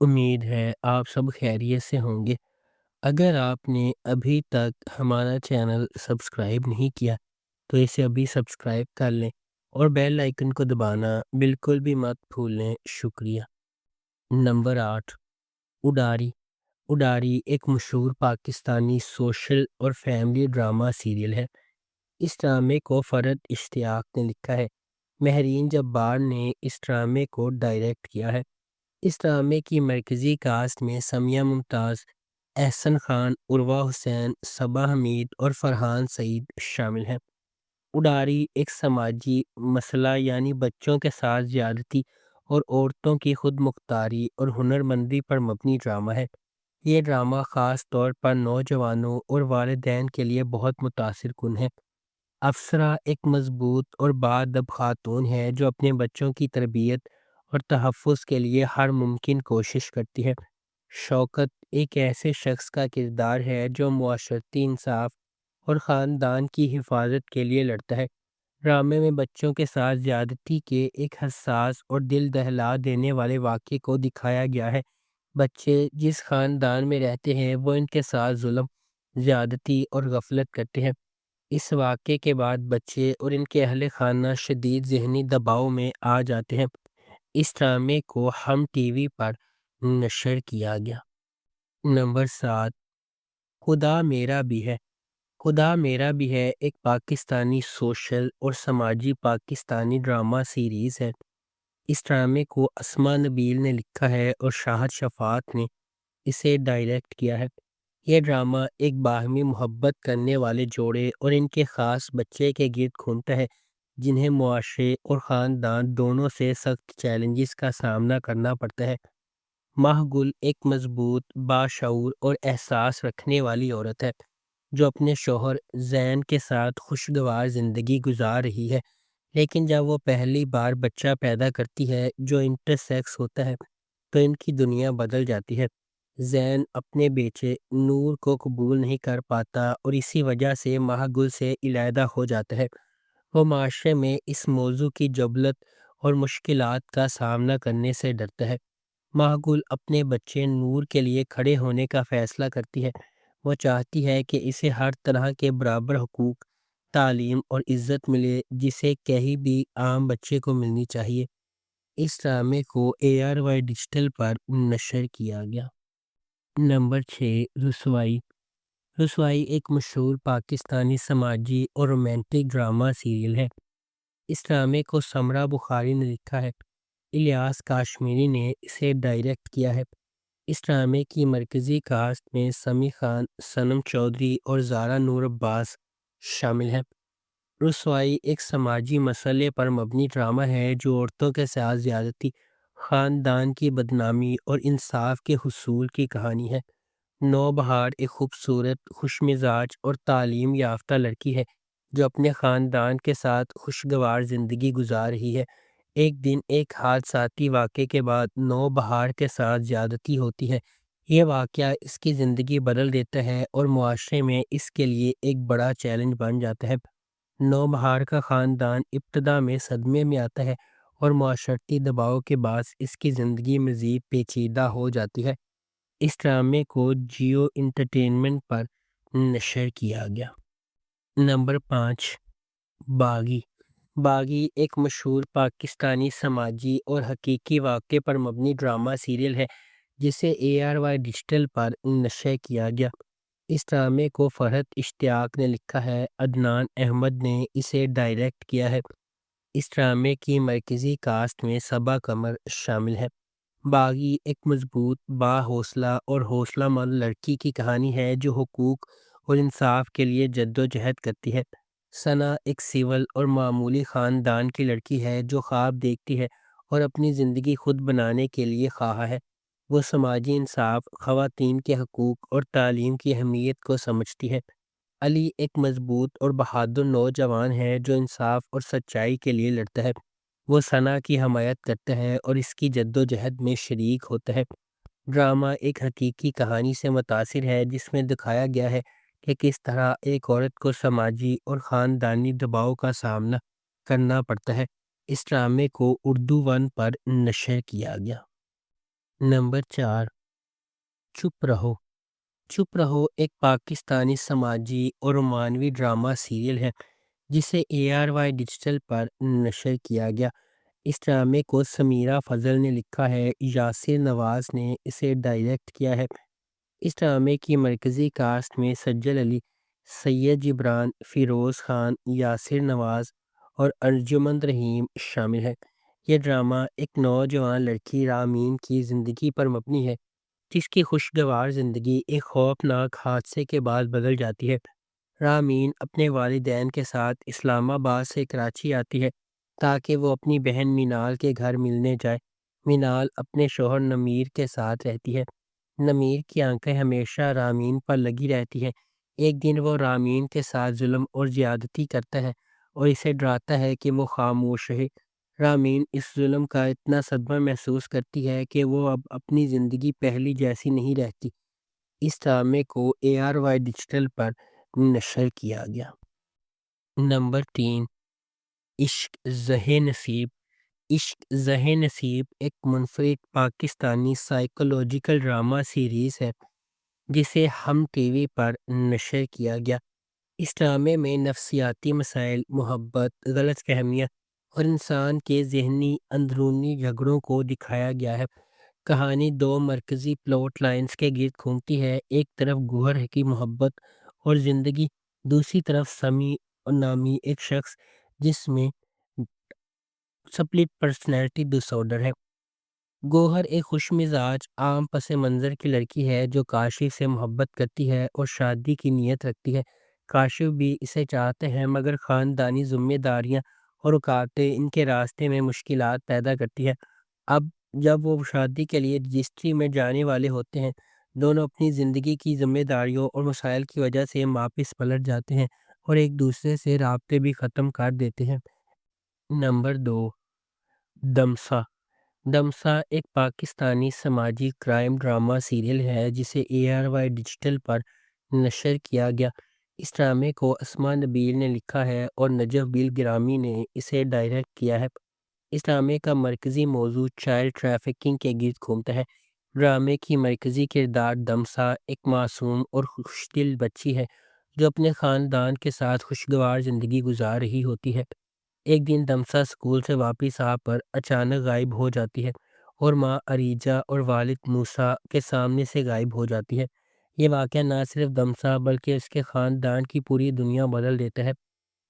امید ہے آپ سب خیریت سے ہوں گے۔ اگر آپ نے ابھی تک ہمارا چینل سبسکرائب نہیں کیا تو اسے ابھی سبسکرائب کر لیں اور بیل آئیکن کو دبانا بالکل بھی مت بھولیں۔ شکریہ۔ نمبر 8، اڈاری۔ اڈاری ایک مشہور پاکستانی سوشل اور فیملی ڈرامہ سیریل ہے۔ اس ڈرامے کو فرحت اشتیاق نے لکھا ہے۔ مہرین جبار نے اس ڈرامے کو ڈائریکٹ کیا ہے۔ اس ڈرامے کی مرکزی کاسٹ میں سمیہ ممتاز، احسن خان، عروہ حسین، صبا حمید اور فرحان سعید شامل ہیں۔ اڈاری ایک سماجی مسئلہ یعنی بچوں کے ساتھ زیادتی اور عورتوں کی خود مختاری اور ہنرمندی پر مبنی ڈرامہ ہے۔ یہ ڈرامہ خاص طور پر نوجوانوں اور والدین کے لیے بہت متاثر کن ہے۔ افسرہ ایک مضبوط اور باادب خاتون ہے جو اپنے بچوں کی تربیت اور تحفظ کے لیے ہر ممکن کوشش کرتی ہے۔ شوکت ایک ایسے شخص کا کردار ہے جو معاشرتی انصاف اور خاندان کی حفاظت کے لیے لڑتا ہے۔ ڈرامے میں بچوں کے ساتھ زیادتی کے ایک حساس اور دل دہلا دینے والے واقعے کو دکھایا گیا ہے۔ بچے جس خاندان میں رہتے ہیں وہ ان کے ساتھ ظلم، زیادتی اور غفلت کرتے ہیں۔ اس واقعے کے بعد بچے اور ان کے اہل خانہ شدید ذہنی دباؤ میں آ جاتے ہیں۔ اس ڈرامے کو ہم ٹی وی پر نشر کیا گیا۔ نمبر 7، خدا میرا بھی ہے۔ خدا میرا بھی ہے ایک پاکستانی سوشل اور سماجی پاکستانی ڈرامہ سیریز ہے۔ اس ڈرامے کو اسما نبیل نے لکھا ہے اور شاہد شفاعت نے اسے ڈائریکٹ کیا ہے۔ یہ ڈرامہ ایک باہمی محبت کرنے والے جوڑے اور ان کے خاص بچے کے گرد گھومتا ہے جنہیں معاشرے اور خاندان دونوں سے سخت چیلنجز کا سامنا کرنا پڑتا ہے۔ ماہ گل ایک مضبوط، باشعور اور احساس رکھنے والی عورت ہے جو اپنے شوہر زین کے ساتھ خوشگوار زندگی گزار رہی ہے، لیکن جب وہ پہلی بار بچہ پیدا کرتی ہے جو انٹرسیکس ہوتا ہے تو ان کی دنیا بدل جاتی ہے۔ زین اپنے بیٹے نور کو قبول نہیں کر پاتا اور اسی وجہ سے ماہ گل سے علیحدہ ہو جاتا ہے۔ وہ معاشرے میں اس موضوع کی جبلت اور مشکلات کا سامنا کرنے سے ڈرتا ہے۔ ماہ گل اپنے بچے نور کے لیے کھڑے ہونے کا فیصلہ کرتی ہے۔ وہ چاہتی ہے کہ اسے ہر طرح کے برابر حقوق، تعلیم اور عزت ملے جسے کہیں بھی عام بچے کو ملنی چاہیے۔ اس ڈرامے کو ARY ڈیجیٹل پر نشر کیا گیا۔ نمبر 6، رسوائی۔ رسوائی ایک مشہور پاکستانی سماجی اور رومانٹک ڈرامہ سیریل ہے۔ اس ڈرامے کو سمرہ بخاری نے لکھا ہے۔ الیاس کاشمیری نے اسے ڈائریکٹ کیا ہے۔ اس ڈرامے کی مرکزی کاسٹ میں سمی خان، صنم چودھری اور زارا نور عباس شامل ہیں۔ رسوائی ایک سماجی مسئلے پر مبنی ڈرامہ ہے جو عورتوں کے ساتھ زیادتی، خاندان کی بدنامی اور انصاف کے حصول کی کہانی ہے۔ نوبہار ایک خوبصورت، خوش مزاج اور تعلیم یافتہ لڑکی ہے جو اپنے خاندان کے ساتھ خوشگوار زندگی گزار رہی ہے۔ ایک دن ایک حادثاتی واقعے کے بعد نوبہار کے ساتھ زیادتی ہوتی ہے۔ یہ واقعہ اس کی زندگی بدل دیتا ہے اور معاشرے میں اس کے لیے ایک بڑا چیلنج بن جاتا ہے۔ نوبہار کا خاندان ابتدا میں صدمے میں آتا ہے اور معاشرتی دباؤ کے باعث اس کی زندگی مزید پیچیدہ ہو جاتی ہے۔ اس ڈرامے کو جیو انٹرٹینمنٹ پر نشر کیا گیا۔ نمبر 5، باغی۔ باغی ایک مشہور پاکستانی سماجی اور حقیقی واقعے پر مبنی ڈرامہ سیریل ہے جسے ARY ڈیجیٹل پر نشر کیا گیا۔ اس ڈرامے کو فرحت اشتیاق نے لکھا ہے۔ عدنان احمد نے اسے ڈائریکٹ کیا ہے۔ اس ڈرامے کی مرکزی کاسٹ میں صبا قمر شامل ہے۔ باغی ایک مضبوط، باحوصلہ اور حوصلہ مند لڑکی کی کہانی ہے جو حقوق اور انصاف کے لیے جدوجہد کرتی ہے۔ ثنا ایک سول اور معمولی خاندان کی لڑکی ہے جو خواب دیکھتی ہے اور اپنی زندگی خود بنانے کے لیے خواہاں ہے۔ وہ سماجی انصاف، خواتین کے حقوق اور تعلیم کی اہمیت کو سمجھتی ہے۔ علی ایک مضبوط اور بہادر نوجوان ہے جو انصاف اور سچائی کے لیے لڑتا ہے۔ وہ ثنا کی حمایت کرتا ہے اور اس کی جدوجہد میں شریک ہوتا ہے۔ ڈرامہ ایک حقیقی کہانی سے متاثر ہے جس میں دکھایا گیا ہے کہ کس طرح ایک عورت کو سماجی اور خاندانی دباؤ کا سامنا کرنا پڑتا ہے۔ اس ڈرامے کو اردو 1 پر نشر کیا گیا۔ نمبر 4، چپ رہو۔ چپ رہو ایک پاکستانی سماجی اور رومانوی ڈرامہ سیریل ہے جسے ARY ڈیجیٹل پر نشر کیا گیا۔ اس ڈرامے کو سمیرہ فضل نے لکھا ہے، یاسر نواز نے اسے ڈائریکٹ کیا ہے۔ اس ڈرامے کی مرکزی کاسٹ میں سجل علی، سید جبران، فیروز خان، یاسر نواز اور ارجمند رحیم شامل ہیں۔ یہ ڈرامہ ایک نوجوان لڑکی رامین کی زندگی پر مبنی ہے جس کی خوشگوار زندگی ایک خوفناک حادثے کے بعد بدل جاتی ہے۔ رامین اپنے والدین کے ساتھ اسلام آباد سے کراچی آتی ہے تاکہ وہ اپنی بہن مینال کے گھر ملنے جائے۔ مینال اپنے شوہر نمیر کے ساتھ رہتی ہے۔ نمیر کی آنکھیں ہمیشہ رامین پر لگی رہتی ہیں۔ ایک دن وہ رامین کے ساتھ ظلم اور زیادتی کرتا ہے اور اسے ڈراتا ہے کہ وہ خاموش رہے۔ رامین اس ظلم کا اتنا صدمہ محسوس کرتی ہے کہ وہ اب اپنی زندگی پہلی جیسی نہیں رہتی۔ اس ڈرامے کو ARY ڈیجیٹل پر نشر کیا گیا۔ نمبر 3، عشق زہ نصیب۔ عشق زہ نصیب ایک منفرد پاکستانی سائیکولوجیکل ڈرامہ سیریز ہے جسے ہم ٹی وی پر نشر کیا گیا۔ اس ڈرامے میں نفسیاتی مسائل، محبت، غلط فہمیاں اور انسان کے ذہنی اندرونی جھگڑوں کو دکھایا گیا ہے۔ کہانی دو مرکزی پلاٹ لائنز کے گرد گھومتی ہے، ایک طرف گوہر کی محبت اور زندگی، دوسری طرف سمیع نامی ایک شخص جس میں سپلٹ پرسنالٹی ڈس آرڈر ہے۔ گوہر ایک خوش مزاج، عام پس منظر کی لڑکی ہے جو کاشف سے محبت کرتی ہے اور شادی کی نیت رکھتی ہے۔ کاشف بھی اسے چاہتے ہیں مگر خاندانی ذمہ داریاں اور رکاوٹیں ان کے راستے میں مشکلات پیدا کرتی ہے۔ اب جب وہ شادی کے لیے رجسٹری میں جانے والے ہوتے ہیں، دونوں اپنی زندگی کی ذمہ داریوں اور مسائل کی وجہ سے واپس پلٹ جاتے ہیں اور ایک دوسرے سے رابطے بھی ختم کر دیتے ہیں۔ نمبر 2، دمسا۔ دمسا ایک پاکستانی سماجی کرائم ڈرامہ سیریل ہے جسے ARY ڈیجیٹل پر نشر کیا گیا۔ اس ڈرامے کو اسما نبیل نے لکھا ہے اور نجف بیل گرامی نے اسے ڈائریکٹ کیا ہے۔ اس ڈرامے کا مرکزی موضوع چائلڈ ٹریفکنگ کے گرد گھومتا ہے۔ ڈرامے کی مرکزی کردار دمسا ایک معصوم اور خوش دل بچی ہے جو اپنے خاندان کے ساتھ خوشگوار زندگی گزار رہی ہوتی ہے۔ ایک دن دمسا اسکول سے واپس آ پر اچانک غائب ہو جاتی ہے اور ماں اریجا اور والد موسیٰ کے سامنے سے غائب ہو جاتی ہے۔ یہ واقعہ نہ صرف دمسا بلکہ اس کے خاندان کی پوری دنیا بدل دیتا ہے۔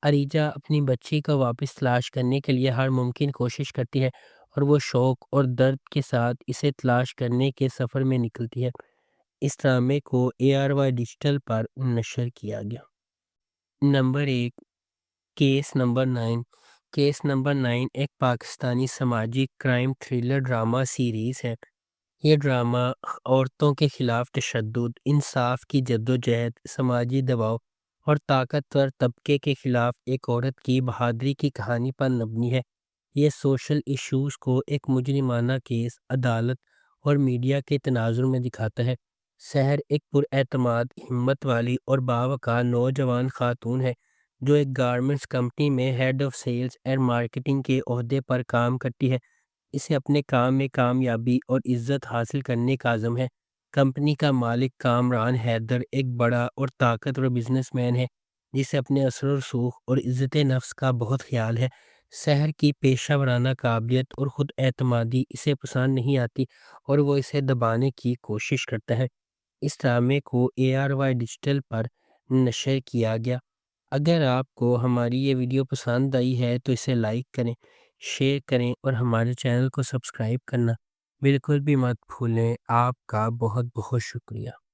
اریجا اپنی بچی کو واپس تلاش کرنے کے لیے ہر ممکن کوشش کرتی ہے اور وہ شوق اور درد کے ساتھ اسے تلاش کرنے کے سفر میں نکلتی ہے۔ اس ڈرامے کو ARY ڈیجیٹل پر نشر کیا گیا۔ Number 1، case number 9۔ Case number 9 ایک پاکستانی سماجی کرائم تھرلر ڈرامہ سیریز ہے۔ یہ ڈرامہ عورتوں کے خلاف تشدد، انصاف کی جدوجہد، سماجی دباؤ اور طاقتور طبقے کے خلاف ایک عورت کی بہادری کی کہانی پر مبنی ہے۔ یہ سوشل ایشوز کو ایک مجرمانہ کیس، عدالت اور میڈیا کے تناظر میں دکھاتا ہے۔ سحر ایک پراعتماد، ہمت والی اور باوقار نوجوان خاتون ہے جو ایک گارمنٹس کمپنی میں head of sales and marketing کے عہدے پر کام کرتی ہے۔ اسے اپنے کام میں کامیابی اور عزت حاصل کرنے کا عزم ہے۔ کمپنی کا مالک کامران حیدر ایک بڑا اور طاقتور بزنس مین ہے جسے اپنے اثر و رسوخ اور عزت نفس کا بہت خیال ہے۔ سحر کی پیشہ ورانہ قابلیت اور خود اعتمادی اسے پسند نہیں آتی اور وہ اسے دبانے کی کوشش کرتا ہے۔ اس ڈرامے کو ARY ڈیجیٹل پر نشر کیا گیا۔ اگر آپ کو ہماری یہ ویڈیو پسند آئی ہے تو اسے لائک کریں، شیئر کریں اور ہمارے چینل کو سبسکرائب کرنا بالکل بھی مت بھولیں۔ آپ کا بہت بہت شکریہ۔